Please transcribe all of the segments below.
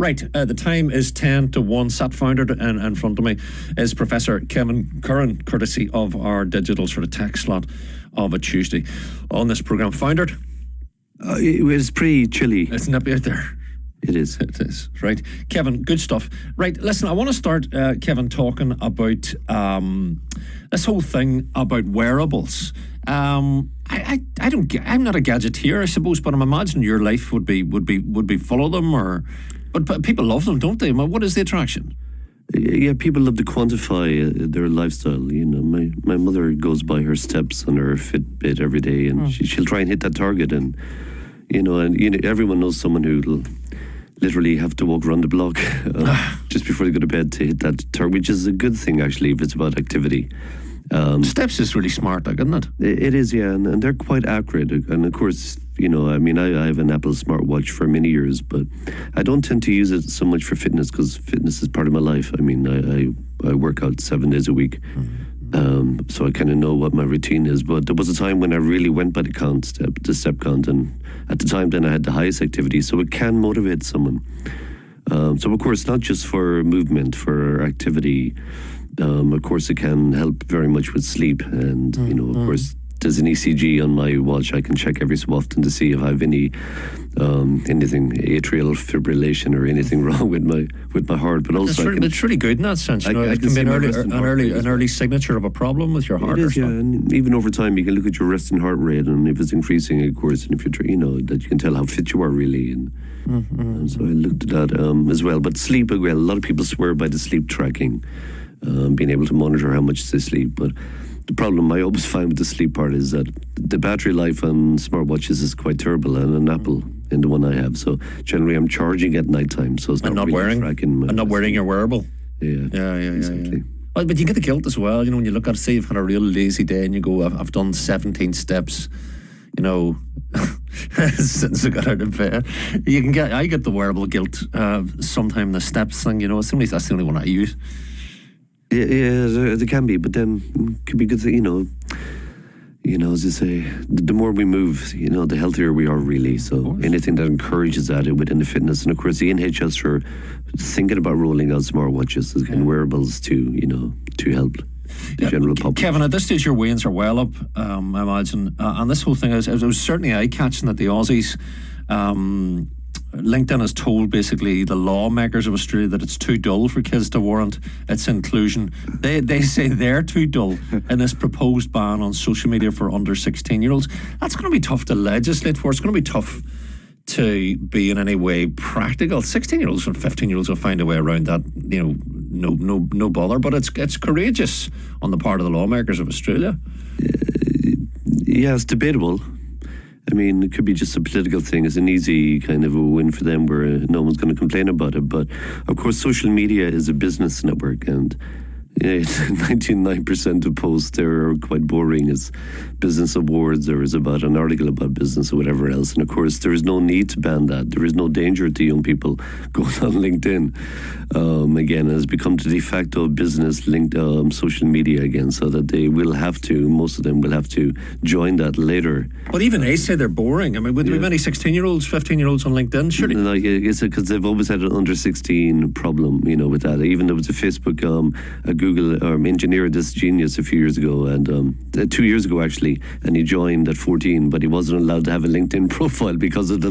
Right, the time is 10 to 1. Sat foundered in front of me is Professor Kevin Curran, courtesy of our digital sort of tech slot of a Tuesday on this programme. Foundered? It was pretty chilly. It's nippy out there. It is. It is, right. Kevin, good stuff. Right, listen, I want to start, Kevin, talking about this whole thing about wearables. I'm not a gadgeteer, I suppose, but I'm imagining your life would be full of them, but people love them, don't they? What is the attraction? Yeah, people love to quantify their lifestyle. You know, my mother goes by her steps on her Fitbit every day, and she'll try and hit that target. And everyone knows someone who'll literally have to walk around the block just before they go to bed to hit that target, which is a good thing actually if it's about activity. Steps is really smart, isn't it? It is, yeah, and they're quite accurate. And of course, I have an Apple smartwatch for many years, but I don't tend to use it so much for fitness because fitness is part of my life. I mean, I work out 7 days a week, so I kind of know what my routine is. But there was a time when I really went by the step count, and at the time then I had the highest activity, so it can motivate someone. So of course, not just for movement, for activity. Of course, it can help very much with sleep, and of course, there's an ECG on my watch. I can check every so often to see if I have anything atrial fibrillation or anything wrong with my heart. But also, it's really good in that sense. It can be an early signature of a problem with your heart. It is, yeah. And even over time, you can look at your resting heart rate, and if it's increasing, of course, and if you're, that you can tell how fit you are really. And so I looked at that as well. But sleep, a lot of people swear by the sleep tracking, being able to monitor how much they sleep, but the problem I always find with the sleep part is that the battery life on smartwatches is quite terrible, and an Apple in the one I have. So generally, I'm charging at night time, so it's not really tracking. And not wearing your wearable. Yeah, exactly. Yeah. Well, but you get the guilt as well. When you look at, say, you've had a real lazy day, and you go, "I've done 17 steps." Since I got out of bed, I get the wearable guilt. Sometime the steps thing, that's the only one I use. Yeah, they can be, but then it could be good that, as you say, the more we move, the healthier we are really. So anything that encourages that within the fitness. And of course, the NHS are thinking about rolling out smartwatches and wearables to help the general public. Kevin, at this stage, your weigh-ins are well up, I imagine. And this whole thing, it was certainly eye-catching that the Aussies... LinkedIn has told basically the lawmakers of Australia that it's too dull for kids to warrant its inclusion. They say they're too dull in this proposed ban on social media for under 16-year-olds. That's going to be tough to legislate for. It's going to be tough to be in any way practical. 16-year-olds and 15-year-olds will find a way around that. No bother. But it's courageous on the part of the lawmakers of Australia. Yeah, it's debatable. I mean, it could be just a political thing. It's an easy kind of a win for them where no one's going to complain about it. But, of course, social media is a business network, and 99% of posts there are quite boring. It's business awards or is about an article about business or whatever else. And, of course, there is no need to ban that. There is no danger to young people going on LinkedIn. Again, it has become the de facto business linked social media again, so that most of them will have to join that later. But even they say they're boring. I mean, would there be many 16-year-olds, 15-year-olds on LinkedIn? Surely. No, it's because they've always had an under 16 problem, with that. Even there was a Facebook, a Google engineer, this genius a few years ago, and 2 years ago actually, and he joined at 14, but he wasn't allowed to have a LinkedIn profile because it's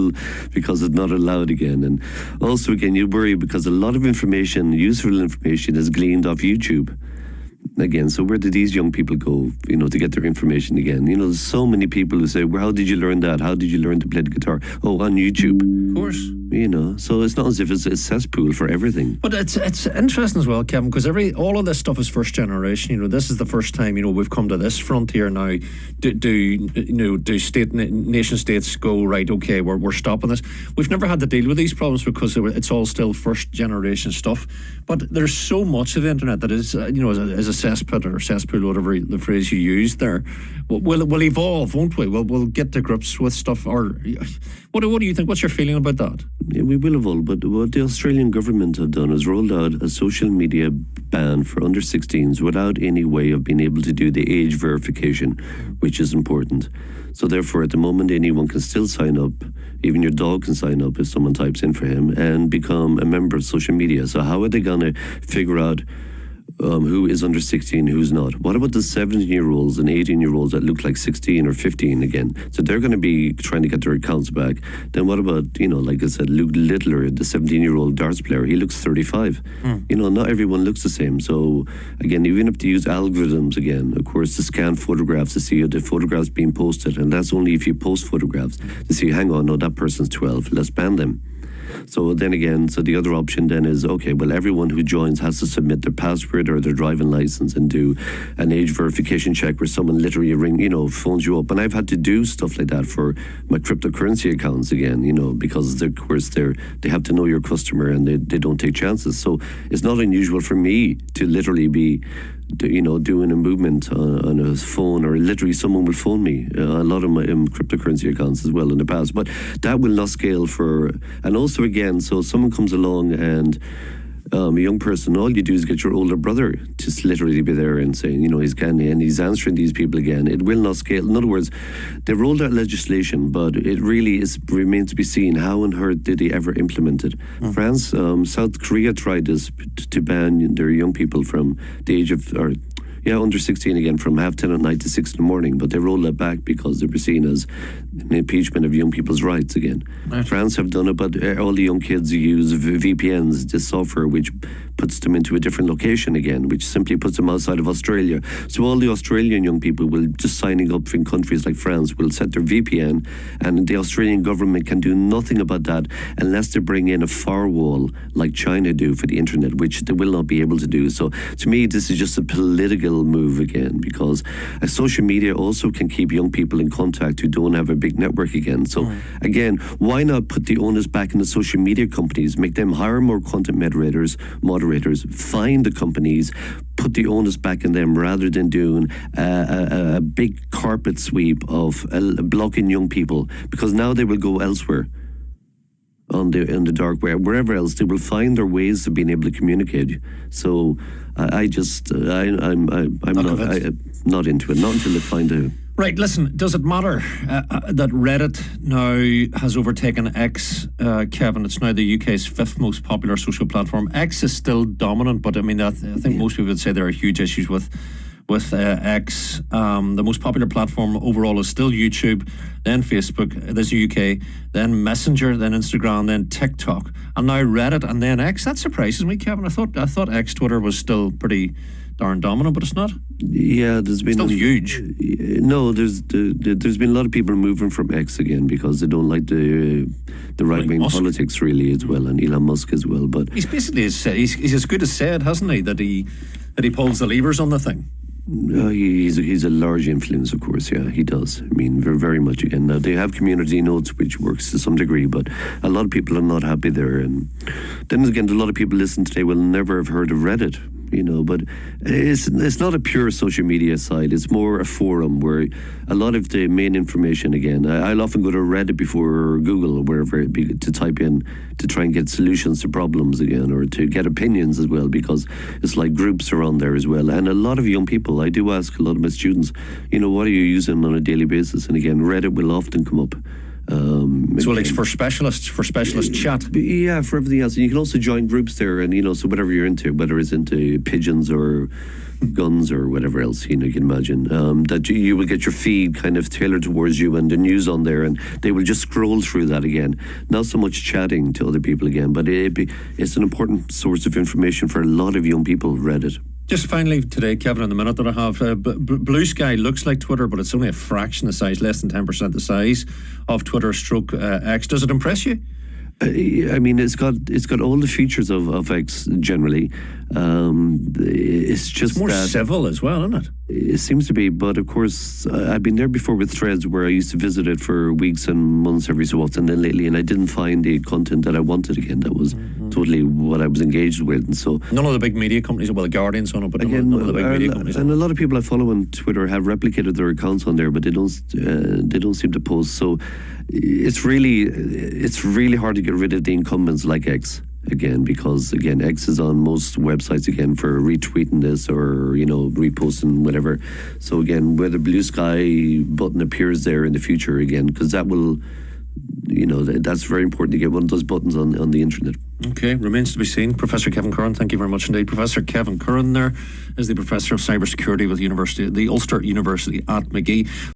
not allowed again. And also again, you worry because a lot of useful information is gleaned off YouTube. Again, so where do these young people go, to get their information again? There's so many people who say, well, how did you learn that? How did you learn to play the guitar? Oh, on YouTube. Of course. So it's not as if it's a cesspool for everything. But it's interesting as well, Kevin, because all of this stuff is first generation. This is the first time, we've come to this frontier now. Do nation states go, right, okay, we're stopping this? We've never had to deal with these problems because it's all still first generation stuff. But there's so much of the internet that is, is a cesspit or cesspool, whatever the phrase you used there. We'll evolve, won't we? We'll get to grips with stuff, or What do you think? What's your feeling about that? Yeah, we will evolve, but what the Australian government have done is rolled out a social media ban for under 16s without any way of being able to do the age verification, which is important. So therefore, at the moment, anyone can still sign up. Even your dog can sign up if someone types in for him and become a member of social media. So how are they going to figure out who is under 16, who's not? What about the 17-year-olds and 18-year-olds that look like 16 or 15 again? So they're going to be trying to get their accounts back. Then what about, like I said, Luke Littler, the 17-year-old darts player? He looks 35. Not everyone looks the same. So again, even if they use algorithms again, of course, to scan photographs to see the photographs being posted, and that's only if you post photographs to see, hang on, no, that person's 12, let's ban them. So then again, the other option then is, okay, well, everyone who joins has to submit their password or their driving license and do an age verification check where someone literally phones you up. And I've had to do stuff like that for my cryptocurrency accounts again, because of course they have to know your customer and they don't take chances. So it's not unusual for me to literally be doing a movement on a phone, or literally someone will phone me. A lot of my cryptocurrency accounts as well in the past, but that will not scale and also again, so someone comes along and a young person, all you do is get your older brother to literally be there and saying, he's answering these people again. It will not scale. In other words, they rolled out legislation, but it really remains to be seen how on earth did they ever implement it. France, South Korea tried this to ban their young people from the age of, under 16 again, from 10:30 at night to 6 in the morning, but they rolled that back because they were seen as an impeachment of young people's rights again. Right. France have done it, but all the young kids use VPNs, this software which puts them into a different location again, which simply puts them outside of Australia. So all the Australian young people will just signing up in countries like France will set their VPN, and the Australian government can do nothing about that unless they bring in a firewall like China do for the internet, which they will not be able to do. So to me, this is just a political move again, because social media also can keep young people in contact who don't have a big network again. So again, why not put the onus back in the social media companies, make them hire more content moderators, find the companies, put the onus back in them rather than doing a big carpet sweep of blocking young people, because now they will go elsewhere. In the dark web, wherever else, they will find their ways of being able to communicate. So I'm not into it, not until they find out. Right, listen, does it matter that Reddit now has overtaken X, Kevin? It's now the UK's 5th most popular social platform. X is still dominant, but I mean, I think most people would say there are huge issues with X. The most popular platform overall is still YouTube, then Facebook, there's the UK, then Messenger, then Instagram, then TikTok, and now Reddit, and then X. That surprises me, Kevin. I thought X Twitter was still pretty darn dominant, but it's not. Yeah, there's been still huge. No, there's been a lot of people moving from X again because they don't like the right wing politics really as well, and Elon Musk as well. But he's basically he's as good as said, hasn't he, that he pulls the levers on the thing. He's a large influence, of course. Yeah, he does. I mean, very much. Again, now they have community notes, which works to some degree, but a lot of people are not happy there. And then again, a lot of people listen today will never have heard of Reddit. But it's not a pure social media site. It's more a forum where a lot of the main information, again, I'll often go to Reddit before Google or wherever it be, to type in to try and get solutions to problems again, or to get opinions as well, because it's like groups are on there as well. And a lot of young people, I do ask a lot of my students, what are you using on a daily basis? And again, Reddit will often come up. So like for specialist chat. Yeah, for everything else. And you can also join groups there, and so whatever you're into, whether it's into pigeons or guns or whatever else, you can imagine, that you will get your feed kind of tailored towards you and the news on there, and they will just scroll through that again. Not so much chatting to other people again, but it's an important source of information for a lot of young people, Reddit. Just finally today, Kevin, in the minute that I have, Blue Sky looks like Twitter, but it's only a fraction the size, less than 10% the size of Twitter / X. Does it impress you? I mean, it's got all the features of X generally. It's just It's more that civil as well, isn't it? it seems to be, but of course, I've been there before with Threads, where I used to visit it for weeks and months every so often, and lately, and I didn't find the content that I wanted again. That was totally what I was engaged with, and so None of the big media companies, well, the Guardian's on it, but again, none of the big media companies. and a lot of people I follow on Twitter have replicated their accounts on there, but they don't seem to post. So it's really hard to get rid of the incumbents like X. Again, because again, X is on most websites again for retweeting this or reposting whatever. So again, whether blue sky button appears there in the future again, because that will, that's very important to get one of those buttons on the internet. Okay, remains to be seen. Professor Kevin Curran, thank you very much indeed. Professor Kevin Curran there is the Professor of Cybersecurity with the Ulster University at Magee.